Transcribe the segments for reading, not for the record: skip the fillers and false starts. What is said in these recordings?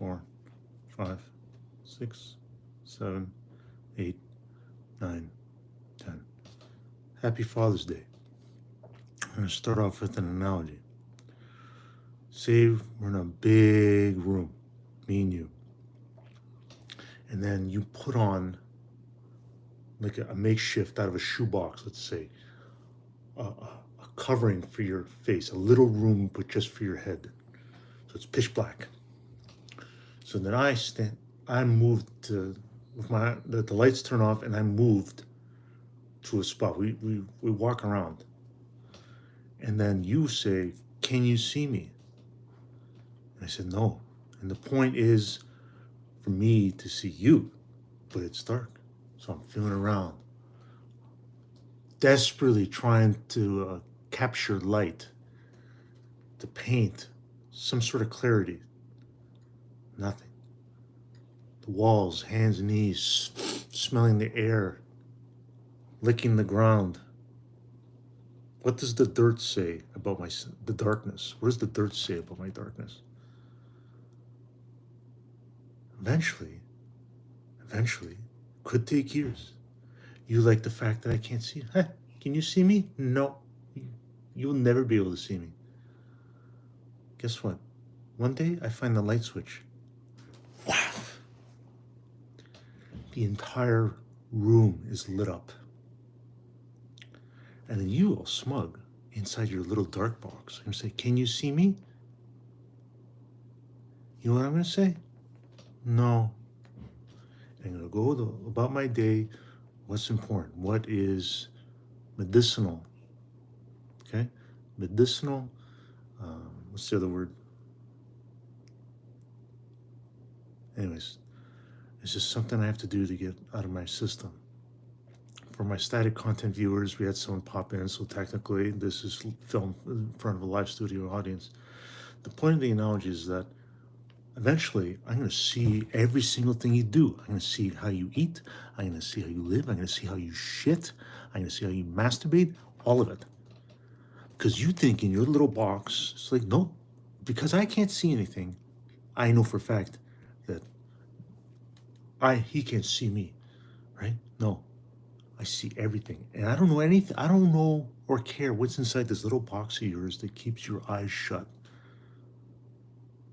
4, 5, 6, 7, 8, 9, 10. Happy Father's Day. I'm going to start off with an analogy. Say we're in a big room, me and you. And then you put on like a makeshift out of a shoebox, let's say, a covering for your face, a little room but just for your head. So it's pitch black. So then I moved to, with the lights turn off, and I moved to a spot. We walk around. And then you say, "Can you see me?" And I said, "No." And the point is for me to see you, but it's dark. So I'm feeling around, desperately trying to capture light, to paint some sort of clarity. Nothing. The walls, hands and knees, smelling the air, licking the ground. What does the dirt say about the darkness? What does the dirt say about my darkness? Eventually, could take years. You like the fact that I can't see you. Hey, can you see me? No. You'll never be able to see me. Guess what? One day I find the light switch. Wow. The entire room is lit up. And then you, all smug, inside your little dark box, are going to say, "Can you see me?" You know what I'm going to say? No. I'm going to go about my day. What's important? What is medicinal? Okay? Medicinal. What's the other word? Anyways, it's just something I have to do to get out of my system. For my static content viewers, we had someone pop in, so technically this is filmed in front of a live studio audience. The point of the analogy is that eventually I'm going to see every single thing you do. I'm going to see how you eat. I'm going to see how you live. I'm going to see how you shit. I'm going to see how you masturbate. All of it. Because you think in your little box, it's like, no, because I can't see anything, I know for a fact that he can't see me, right? No. I see everything. And I don't know anything. I don't know or care what's inside this little box of yours that keeps your eyes shut.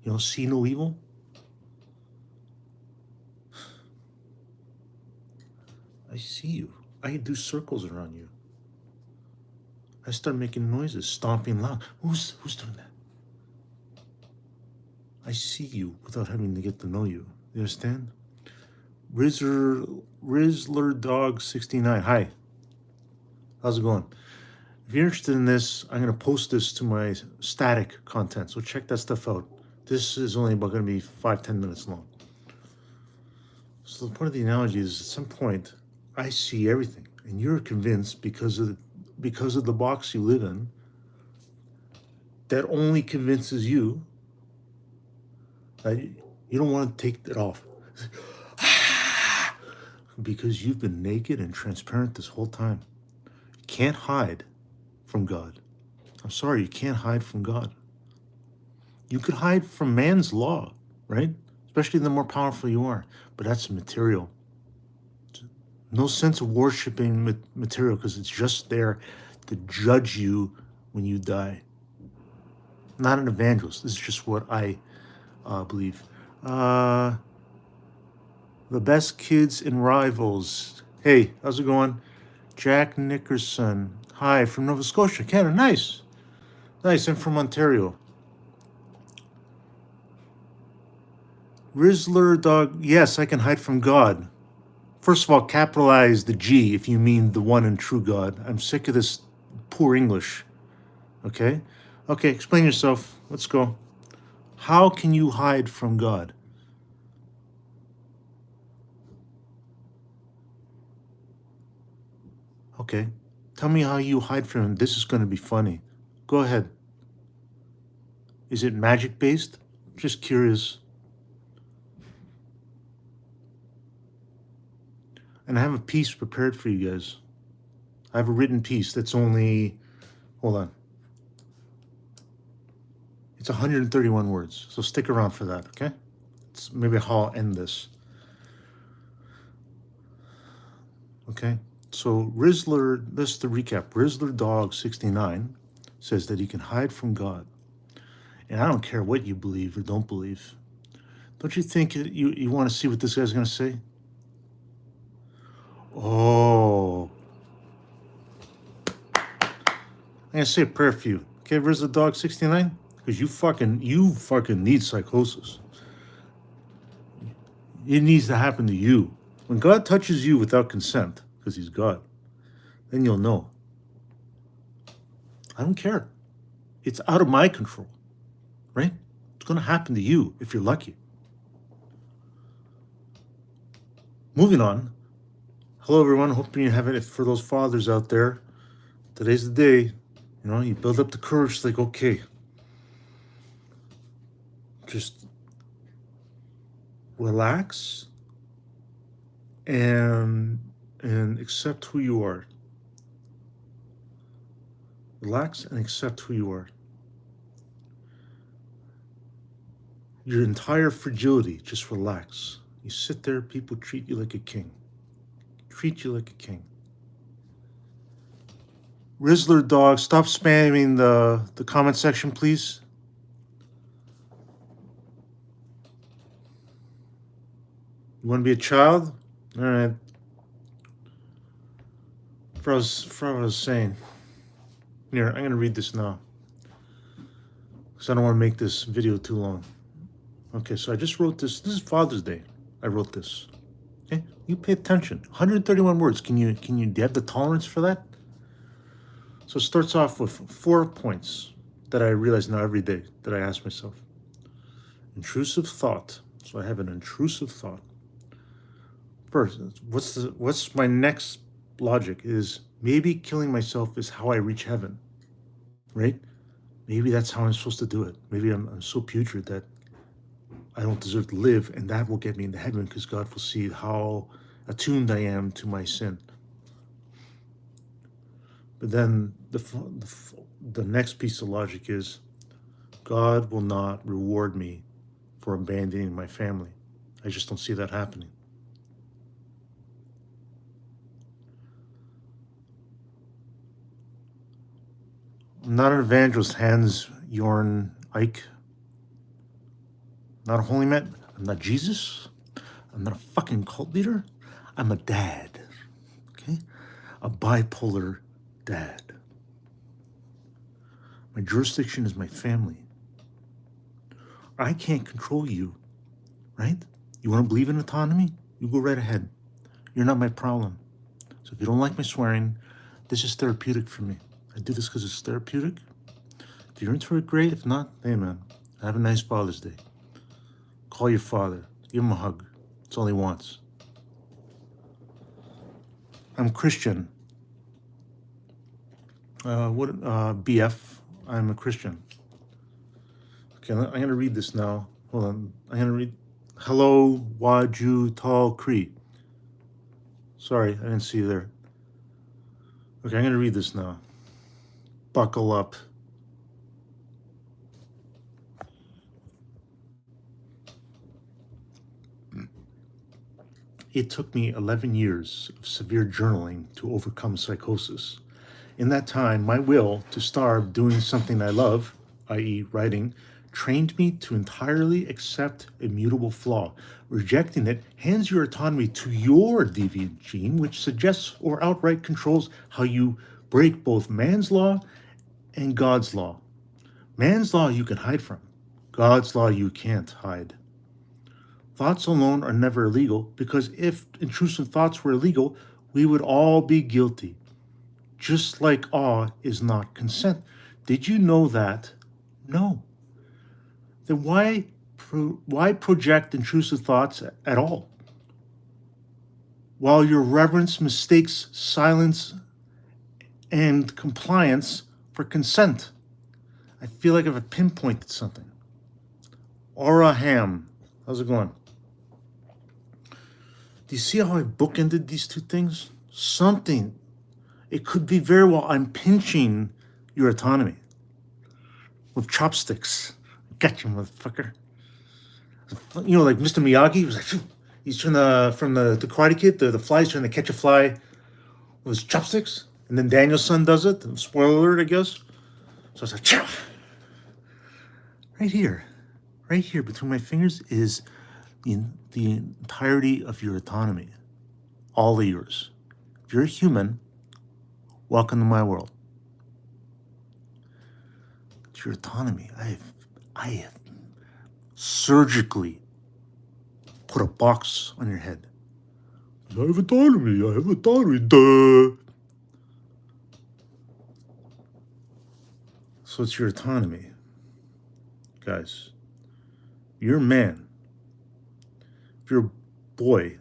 You know, see no evil? I see you. I do circles around you. I start making noises, stomping loud. Who's doing that? I see you without having to get to know you. You understand? Rizzler Dog 69. Hi. How's it going? If you're interested in this, I'm going to post this to my static content. So check that stuff out. This is only about going to be 5-10 minutes long. So the point of the analogy is at some point, I see everything. And you're convinced because of the box you live in, that only convinces you that you don't want to take it off. Because you've been naked and transparent this whole time. You can't hide from God. I'm sorry, you can't hide from God. You could hide from man's law, right? Especially the more powerful you are. But that's material. No sense of worshiping material because it's just there to judge you when you die. Not an evangelist. This is just what I believe. The best kids and rivals. Hey, how's it going? Jack Nickerson. Hi, from Nova Scotia, Canada. Nice. Nice, I'm from Ontario. Rizzler Dog. Yes, I can hide from God. First of all, capitalize the G if you mean the one and true God. I'm sick of this poor English. Okay? Okay, explain yourself. Let's go. How can you hide from God? Okay. Tell me how you hide from him. This is going to be funny. Go ahead. Is it magic based? Just curious. And I have a piece prepared for you guys. I have a written piece that's only, hold on. It's 131 words. So stick around for that, okay? That's maybe how I'll end this. Okay, so Rizzler, this is the recap. Rizzler Dog 69 says that he can hide from God. And I don't care what you believe or don't believe. Don't you think you want to see what this guy's going to say? Oh. I'm going to say a prayer for you. Okay, Rizzler Dog 69? Because you fucking need psychosis. It needs to happen to you. When God touches you without consent, because he's God, then you'll know. I don't care. It's out of my control, right? It's going to happen to you if you're lucky. Moving on. Hello, everyone. Hoping you have it. For those fathers out there, today's the day. You know, you build up the courage, like, okay, just relax and accept who you are. Relax and accept who you are. Your entire fragility, just relax. You sit there, people treat you like a king. Treat you like a king. Rizzler Dog, stop spamming the comment section, please. You want to be a child? All right. For what I was saying. Here, I'm going to read this now. Because I don't want to make this video too long. Okay, so I just wrote this. This is Father's Day. I wrote this. Okay, you pay attention. 131 words. Do you have the tolerance for that? So it starts off with 4 points that I realize now every day that I ask myself. Intrusive thought. So I have an intrusive thought. First, what's my next logic is maybe killing myself is how I reach heaven, right? Maybe that's how I'm supposed to do it. Maybe I'm so putrid that I don't deserve to live, and that will get me into heaven because God will see how attuned I am to my sin. But then the next piece of logic is God will not reward me for abandoning my family. I just don't see that happening. I'm not an evangelist, Hans Jorn Ike. Not a holy man. I'm not Jesus. I'm not a fucking cult leader. I'm a dad. Okay? A bipolar dad. My jurisdiction is my family. I can't control you, right? You want to believe in autonomy? You go right ahead. You're not my problem. So if you don't like my swearing, this is therapeutic for me. I do this because it's therapeutic. If you're into it, great. If not, hey man, have a nice Father's Day. Call your father. Give him a hug. That's all he wants. I'm Christian. BF? I'm a Christian. Okay, I'm going to read this now. Hold on. I'm going to read. Hello, Waju Tall Cree. Sorry, I didn't see you there. Okay, I'm going to read this now. Buckle up. It took me 11 years of severe journaling to overcome psychosis. In that time, my will to starve doing something I love, i.e. writing, trained me to entirely accept a mutable flaw. Rejecting it hands your autonomy to your deviant gene, which suggests or outright controls how you break both man's law and God's law. Man's law you can hide from. God's law you can't hide. Thoughts alone are never illegal because if intrusive thoughts were illegal, we would all be guilty. Just like awe is not consent. Did you know that? No. Then why project intrusive thoughts at all? While your reverence mistakes silence and compliance for consent. I feel like I've pinpointed something. Aura Ham, how's it going? Do you see how I bookended these two things? Something. It could be very well I'm pinching your autonomy with chopsticks. Got you, motherfucker. You know, like Mr. Miyagi was like, phew. He's trying to, from the Karate Kid, the fly's trying to catch a fly with his chopsticks. And then Daniel's son does it. Spoiler alert, I guess. So it's like, chow. Right here between my fingers is the entirety of your autonomy. All of yours. If you're a human, welcome to my world. It's your autonomy. I have surgically put a box on your head. I have autonomy, duh. So it's your autonomy. Guys, you're a man. If you're a boy,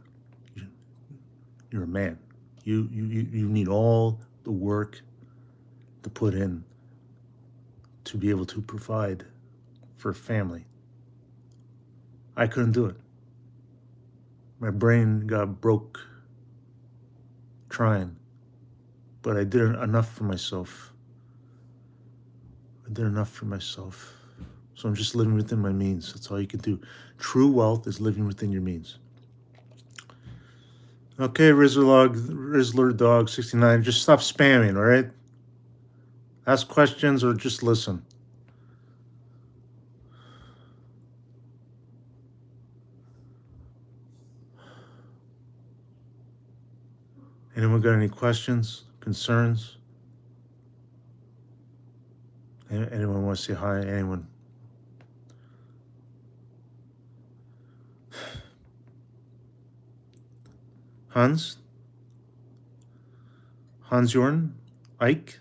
you're a man. You need all the work to put in to be able to provide for a family. I couldn't do it. My brain got broke trying, but I did enough for myself. So I'm just living within my means. That's all you can do. True wealth is living within your means. Okay, Rizzler Dog 69, just stop spamming, all right? Ask questions or just listen. Anyone got any questions, concerns? Anyone want to say hi? Anyone? Hans Jorn? Ike?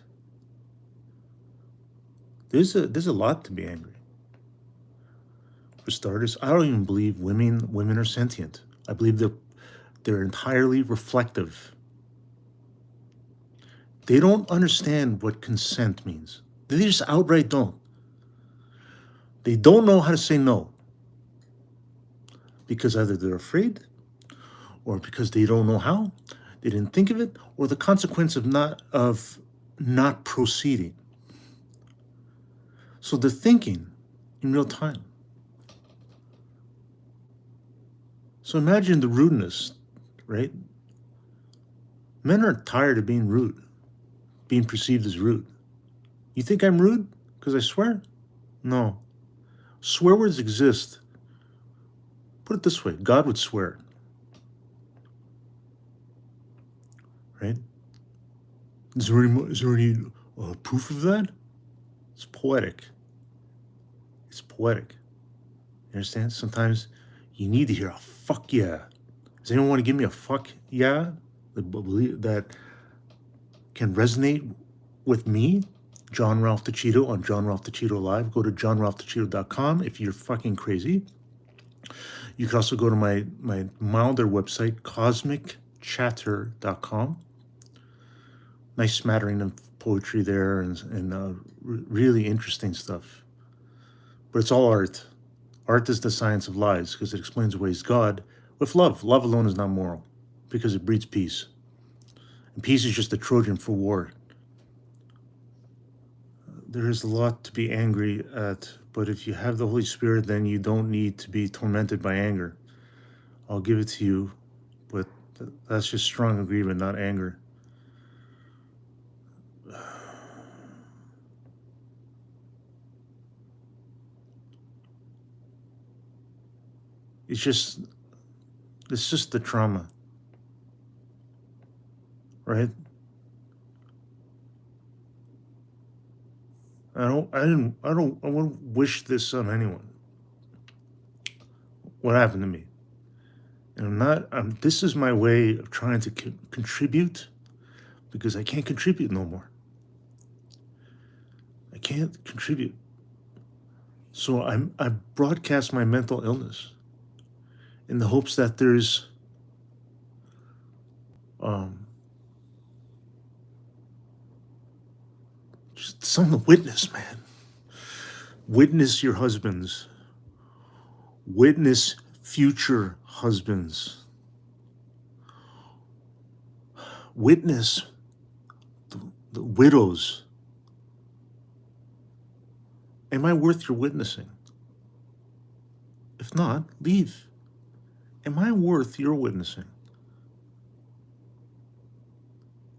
There's a lot to be angry. For starters, I don't even believe women are sentient. I believe they're entirely reflective. They don't understand what consent means. They just outright don't. They don't know how to say no. Because either they're afraid, or because they don't know how, they didn't think of it, or the consequence of not proceeding. So they're thinking in real time. So imagine the rudeness, right? Men are tired of being rude, being perceived as rude. You think I'm rude because I swear? No. Swear words exist. Put it this way, God would swear. Right? Is there any proof of that? It's poetic. You understand? Sometimes you need to hear a fuck yeah. Does anyone want to give me a fuck yeah? That can resonate with me, John Ralph Tuccitto, on John Ralph Tuccitto Live. Go to johnralphtuccitto.com if you're fucking crazy. You can also go to my milder website, cosmicchatter.com. Nice smattering of poetry there and really interesting stuff. But it's all art. Art is the science of lies because it explains away God with love. Love alone is not moral because it breeds peace. And peace is just a Trojan for war. There is a lot to be angry at, but if you have the Holy Spirit, then you don't need to be tormented by anger. I'll give it to you, but that's just strong agreement, not anger. It's just the trauma, right? I wouldn't wish this on anyone. What happened to me? And this is my way of trying to contribute because I can't contribute no more. I can't contribute. So I broadcast my mental illness in the hopes that there's just something to witness, man. Witness your husbands. Witness future husbands. Witness the widows. Am I worth your witnessing? If not, leave. Am I worth your witnessing?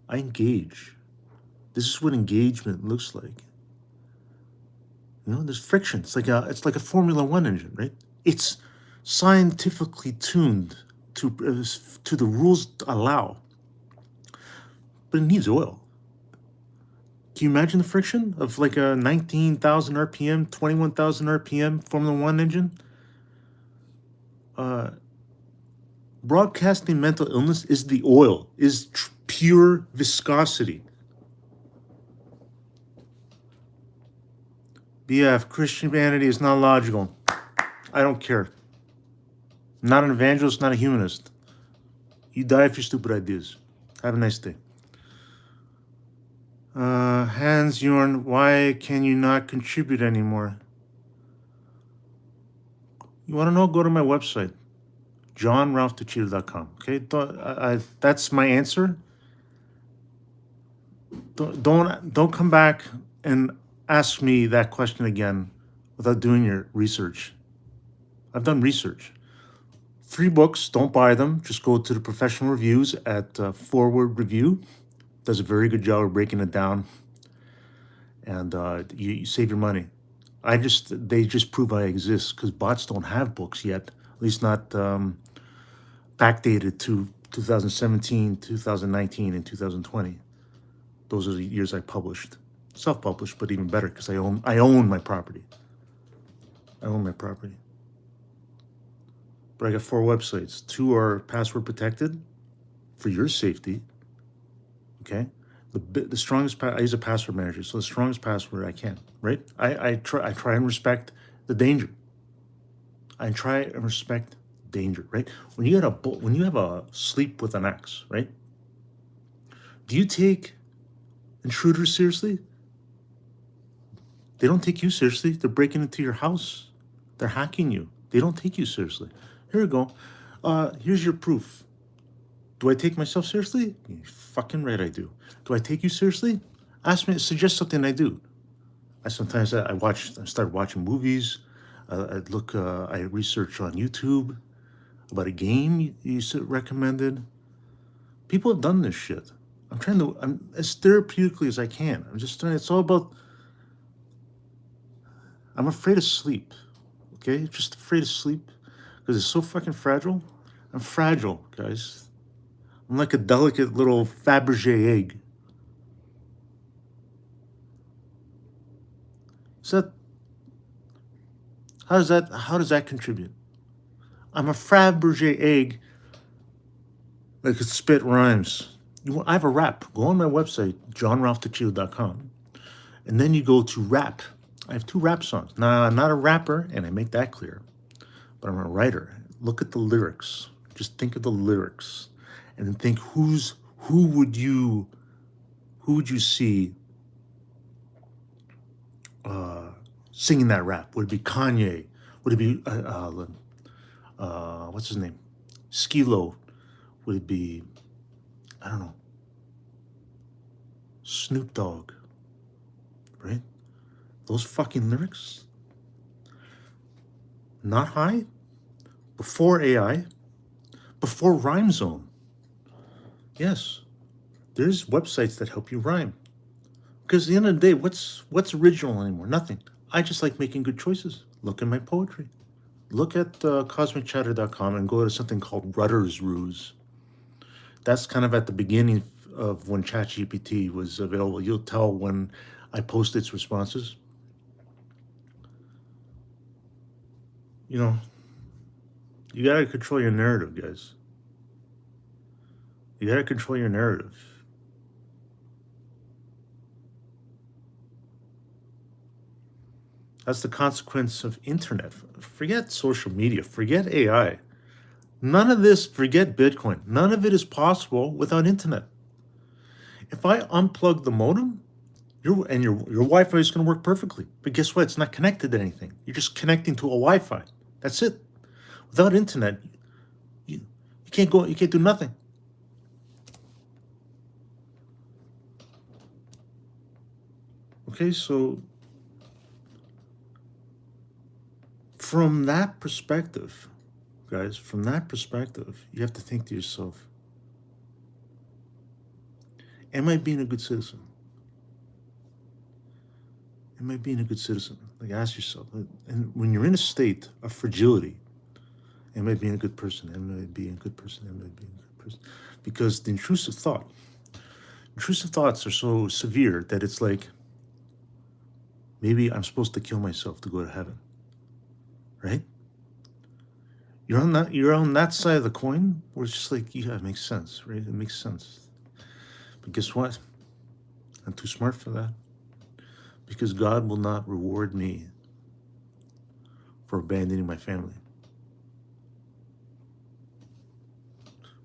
I engage. This is what engagement looks like. You know, there's friction. It's like a Formula One engine, right? It's scientifically tuned to the rules allow, but it needs oil. Can you imagine the friction of like a 19,000 RPM, 21,000 RPM Formula One engine? Broadcasting mental illness is the oil, is pure viscosity. BF, Christianity is not logical. I don't care. I'm not an evangelist, not a humanist. You die for your stupid ideas. Have a nice day. Hans Yorn, why can you not contribute anymore? You want to know? Go to my website, johnralphtuccitto.com. Okay, that's my answer. Don't come back and ask me that question again without doing your research. I've done research. 3 books, don't buy them. Just go to the professional reviews at Forward Review. Does a very good job of breaking it down, and you save your money. They just prove I exist because bots don't have books yet, at least not backdated to 2017, 2019, and 2020. Those are the years I published. Self-published, but even better because I own my property. I own my property. But I got 4 websites. 2 are password protected for your safety. Okay, the strongest I use a password manager, so the strongest password I can. Right? I try and respect the danger. I try and respect danger. Right? When you have a sleep with an axe, right? Do you take intruders seriously? They don't take you seriously. They're breaking into your house. They're hacking you. They don't take you seriously. Here we go. Here's your proof. Do I take myself seriously? You're fucking right I do. Do I take you seriously? Ask me, suggest something I do. I start watching movies. I research on YouTube about a game you recommended. People have done this shit. I'm as therapeutically as I can. It's all about, I'm afraid of sleep. Okay? Just afraid of sleep because it's so fucking fragile. I'm fragile, guys. I'm like a delicate little Fabergé egg. How does that contribute? I'm a Fabergé egg that could spit rhymes. I have a rap. Go on my website, johnralphtuccitto.com, and then you go to rap. I have 2 rap songs. Now, I'm not a rapper, and I make that clear, but I'm a writer. Look at the lyrics. Just think of the lyrics, and then think who would you see singing that rap? Would it be Kanye? Would it be what's his name? Skilo? Would it be, I don't know, Snoop Dogg? Right? Those fucking lyrics. Not high. Before AI. Before Rhyme Zone. Yes. There's websites that help you rhyme. Because at the end of the day, what's original anymore? Nothing. I just like making good choices. Look at my poetry. Look at cosmicchatter.com and go to something called Rudder's Ruse. That's kind of at the beginning of when ChatGPT was available. You'll tell when I post its responses. You know, you got to control your narrative, guys. You got to control your narrative. That's the consequence of internet. Forget social media. Forget AI. None of this, forget Bitcoin. None of it is possible without internet. If I unplug the modem, your Wi-Fi is going to work perfectly. But guess what? It's not connected to anything. You're just connecting to a Wi-Fi. That's it. Without internet, you can't go. You can't do nothing. Okay, so from that perspective, guys, from that perspective, you have to think to yourself, am I being a good citizen? Am I being a good citizen? Like, ask yourself. And when you're in a state of fragility, am I being a good person? Am I being a good person? Am I being a good person? Because the intrusive thoughts are so severe that it's like, maybe I'm supposed to kill myself to go to heaven, right? You're on that side of the coin where it's just like, yeah, it makes sense, right? It makes sense. But guess what? I'm too smart for that. Because God will not reward me for abandoning my family.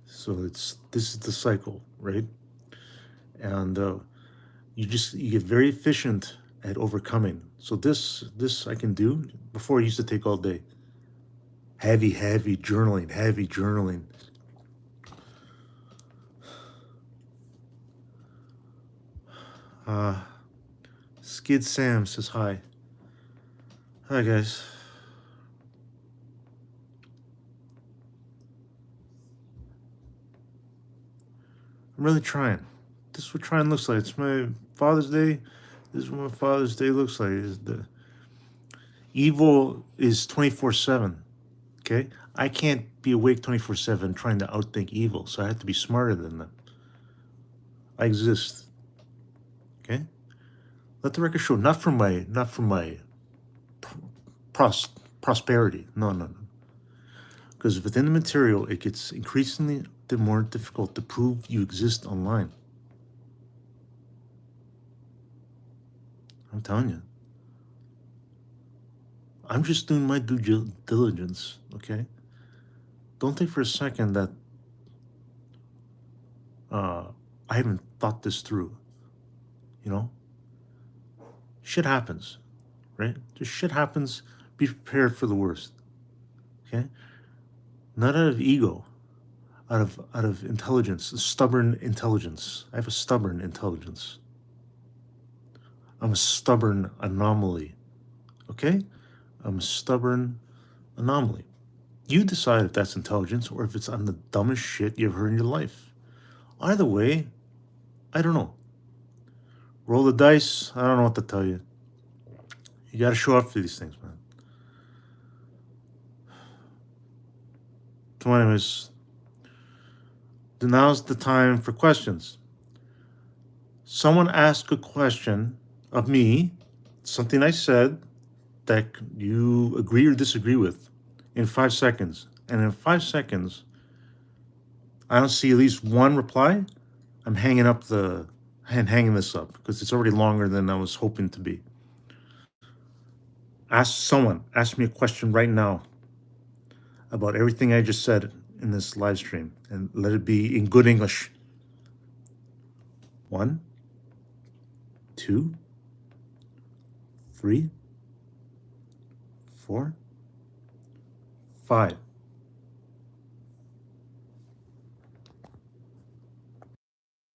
So this is the cycle, right? And you get very efficient at overcoming. So this I can do. Before I used to take all day. Heavy journaling. Skid Sam says hi. Hi guys. I'm really trying. This is what trying looks like. It's my Father's Day. This is what my Father's Day looks like. Evil is 24/7. Okay? I can't be awake 24/7 trying to outthink evil, so I have to be smarter than them. I exist. Okay? Let the record show, not from my prosperity. No. Because within the material, it gets increasingly more difficult to prove you exist online. I'm telling you. I'm just doing my due diligence, okay? Don't think for a second that I haven't thought this through, you know? Shit happens, right? Just shit happens. Be prepared for the worst, okay? Not out of ego, out of intelligence, stubborn intelligence. I have a stubborn intelligence. I'm a stubborn anomaly, okay? I'm a stubborn anomaly. You decide if that's intelligence or if it's on the dumbest shit you've heard in your life. Either way, I don't know. Roll the dice. I don't know what to tell you. You got to show up for these things, man. So anyways, now's the time for questions. Someone asked a question of me, something I said that you agree or disagree with, in 5 seconds. And in 5 seconds, I don't see at least one reply. I'm hanging this up because it's already longer than I was hoping to be. Ask me a question right now about everything I just said in this live stream, and let it be in good English. 1, 2, 3, 4, 5.